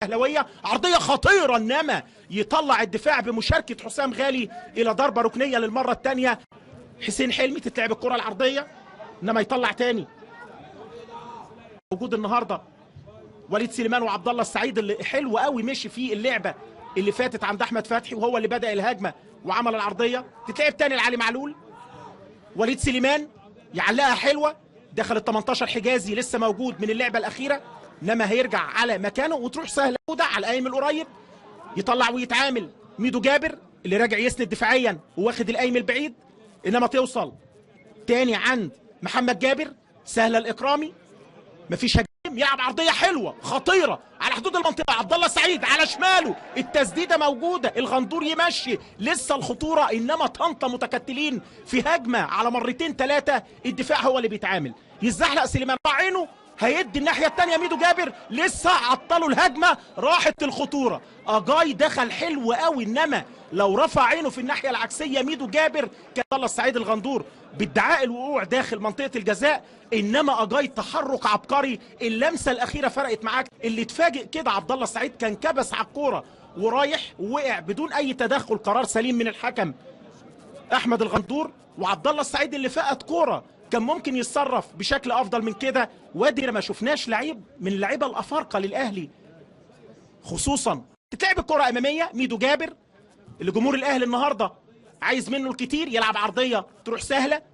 اهلاويه. عرضيه خطيره انما يطلع الدفاع بمشاركه حسام غالي الى ضربه ركنيه للمره الثانيه. حسين حلمي تتلعب الكره العرضيه انما يطلع تاني. موجود النهارده وليد سليمان وعبد الله السعيد اللي حلو قوي مشي في اللعبه اللي فاتت عند احمد فتحي وهو اللي بدا الهجمه وعمل العرضيه. تتلعب تاني لعلي معلول. وليد سليمان يعلقها حلوه دخل ال 18. حجازي لسه موجود من اللعبه الاخيره انما هيرجع على مكانه وتروح سهله على القايم القريب. يطلع ويتعامل ميدو جابر اللي راجع يسند دفاعيا وواخد القايم البعيد انما توصل تاني عند محمد جابر. سهله الاكرامي مفيش هجم. يلعب عرضيه حلوه خطيره على حدود المنطقه. عبد الله السعيد على شماله التسديده موجوده. الغندور يمشي لسه الخطوره انما طنطا متكتلين في هجمه على مرتين ثلاثه. الدفاع هو اللي بيتعامل. يزحلق سليمان عينه هيدي الناحيه الثانيه ميدو جابر لسه عطلوا الهجمه راحت الخطوره. اجاي دخل حلو قوي انما لو رفع عينه في الناحيه العكسيه ميدو جابر كان الله السعيد الغندور بادعاء الوقوع داخل منطقه الجزاء. انما اجاي تحرك عبقري. اللمسه الاخيره فرقت معاك. اللي اتفاجئ كده عبد الله السعيد كان كبس على الكوره ورايح ووقع بدون اي تدخل. قرار سليم من الحكم احمد الغندور. وعبد الله السعيد اللي فقد كوره كان ممكن يتصرف بشكل افضل من كده. وادي ما شفناش لعيب من اللعيبه الافارقه للاهلي خصوصا. تتلعب الكره اماميه ميدو جابر اللي جمهور الاهلي النهارده عايز منه الكتير. يلعب عرضيه تروح سهله.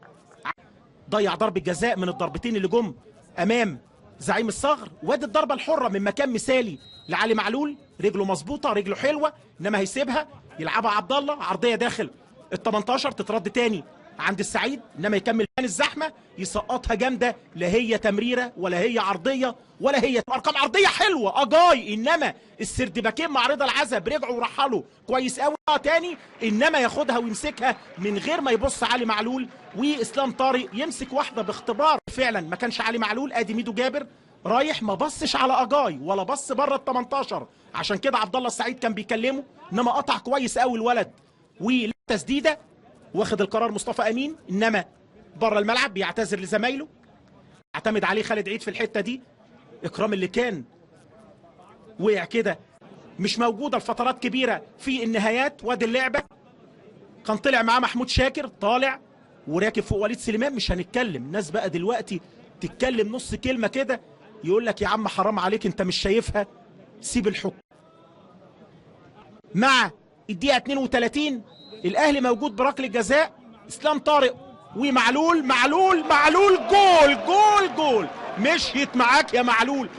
ضيع ضربه جزاء من الضربتين اللي جم امام زعيم الصغر. وادي الضربه الحره من مكان مثالي لعلي معلول. رجله مظبوطه رجله حلوه انما هيسيبها يلعبها عبد الله. عرضيه داخل ال 18 تترد تاني عند السعيد انما يكمل بين الزحمه يسقطها جامده. لا هي تمريره ولا هي عرضيه ولا هي ارقام عرضيه حلوه اجاي انما السردباكين مع رضا العزب رجعوا ورحلوا كويس قوي تاني انما ياخدها ويمسكها من غير ما يبص علي معلول. واسلام طارق يمسك واحده باختبار فعلا ما كانش علي معلول. ادي ميدو جابر رايح ما بصش على اجاي ولا بص بره ال 18 عشان كده عبد الله السعيد كان بيكلمه انما قطع كويس قوي الولد. والتسديده واخد القرار مصطفى امين انما بره الملعب بيعتذر لزمايله. اعتمد عليه خالد عيد في الحته دي. اكرام اللي كان وقع كده مش موجوده لفترات كبيره في النهايات. وادي اللعبه كان طلع معاه محمود شاكر طالع وراكب فوق وليد سليمان. مش هنتكلم الناس بقى دلوقتي تتكلم نص كلمه كده يقول لك يا عم حرام عليك انت مش شايفها سيب الحكم. مع الدقيقه 32 الاهلي موجود بركله جزاء. اسلام طارق ومعلول. معلول جول مشيت معاك يا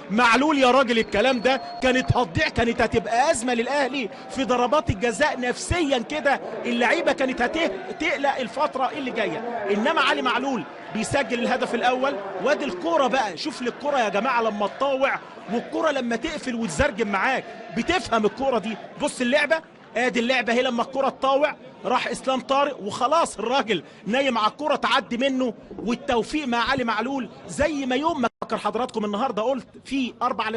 معلول يا راجل. الكلام ده كانت هتضيع كانت هتبقى ازمه للاهلي في ضربات الجزاء نفسيا كده. اللعيبه كانت هتقلق الفتره اللي جايه انما علي معلول بيسجل الهدف الاول. وادي الكوره بقى. شوف لي الكوره يا جماعه لما تطاوع والكوره لما تقفل وتزرجم معاك بتفهم الكوره دي. بص اللعبه ادي اللعبه هي لما الكره تطاوع راح اسلام طارق وخلاص الراجل نايم على الكره تعدي منه. والتوفيق مع علي معلول زي ما يوم ما فكر حضراتكم النهارده قلت في 4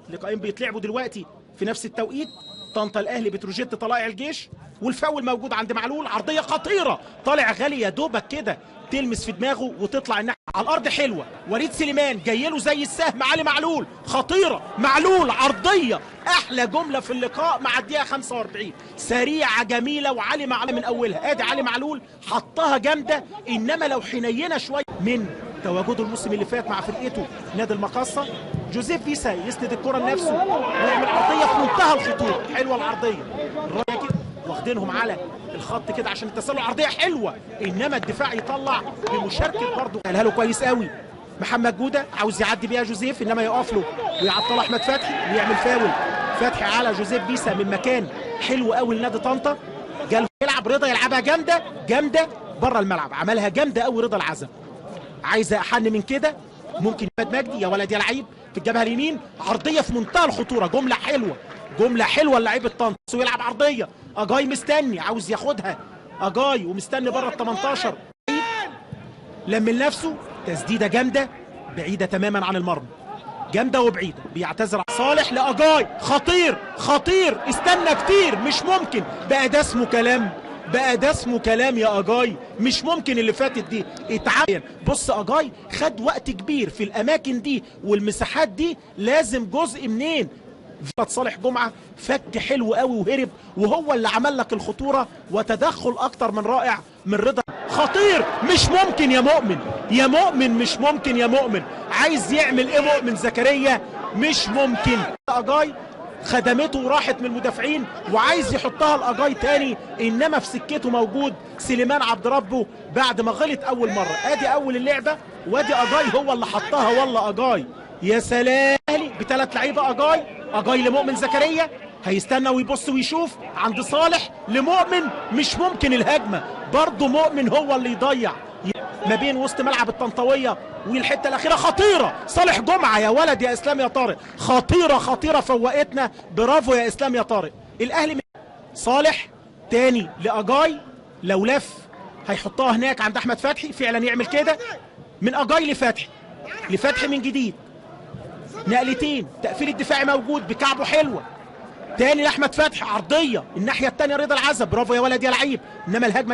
لقاءين بيتلعبوا دلوقتي في نفس التوقيت. طنطا الاهلي بتروجيت طلائع الجيش والفاول موجود عند معلول. عرضيه خطيره طالع غالي يا دوبك كده تلمس في دماغه وتطلع الناحيه على الارض حلوه. وليد سليمان جاي له زي السهم. علي معلول خطيره. معلول عرضيه احلى جمله في اللقاء مع الدقيقه 45 سريعه جميله وعلي معلول من اولها. ادي علي معلول حطها جامده انما لو حنينه شويه من تواجده الموسم اللي فات مع فرقته نادي المقاصه. جوزيف فيسا يسند الكره لنفسه ويعمل عرضيه في منتهى الخطوره. حلوه العرضيه الراجل واخدينهم على الخط كده عشان التسلل. عرضيه حلوه انما الدفاع يطلع بمشاركه برضه قالها له كويس قوي محمد جوده. عاوز يعدي بيها جوزيف انما يقف له ويعطل احمد فتحي ويعمل فاول. فتحي على جوزيف بيسا من مكان حلو قوي لنادي طنطا. جال يلعب رضا يلعبها جامده بره الملعب. عملها جامده قوي رضا العزب. عايزه احن من كده ممكن يبقى مجدي يا ولد يا لعيب في الجبهه اليمين. عرضيه في منتهى الخطوره. جمله حلوه لعيبه طنطا. ويلعب عرضيه اجاي مستني عاوز ياخدها. اجاي ومستني بره ال 18 لمن نفسه. تسديده جامده بعيده تماما عن المرمى. جامده وبعيده. بيعتذر صالح لاجاي. خطير استنى كتير مش ممكن. بقى ده اسمه كلام يا اجاي. مش ممكن اللي فاتت دي اتعين. بص اجاي خد وقت كبير في الاماكن دي والمساحات دي. لازم جزء منين صالح جمعه فك حلو قوي وهرب، وهو اللي عمل لك الخطوره وتدخل اكتر من رائع من رضا. خطير، مش ممكن يا مؤمن، يا مؤمن مش ممكن يا مؤمن. عايز يعمل ايه مؤمن زكريا؟ مش ممكن. اجاي خدمته وراحت من المدافعين وعايز يحطها الاجاي تاني، انما في سكته موجود سليمان عبد ربه بعد ما غلط اول مره. ادي اول اللعبه وادي اجاي هو اللي حطها. والله اجاي يا سلام بثلاث لعيبه. اجاي لمؤمن زكريا، هيستنى ويبص ويشوف عند صالح لمؤمن. مش ممكن الهجمه برضه مؤمن هو اللي يضيع ما بين وسط ملعب الطنطاويه والحته الاخيره. خطيره صالح جمعه يا ولد يا اسلام يا طارق، خطيره فوقتنا. برافو يا اسلام يا طارق. الاهلي صالح تاني لاجاي، لو لف هيحطها هناك عند احمد فتحي، فعلا يعمل كده من اجاي لفتحي من جديد. نقلتين، تقفيل الدفاعي موجود بكعبه حلوه. تاني لاحمد فتحي عرضيه الناحيه الثانيه رضا العزب. برافو يا ولد يا لعيب. انما الهجمه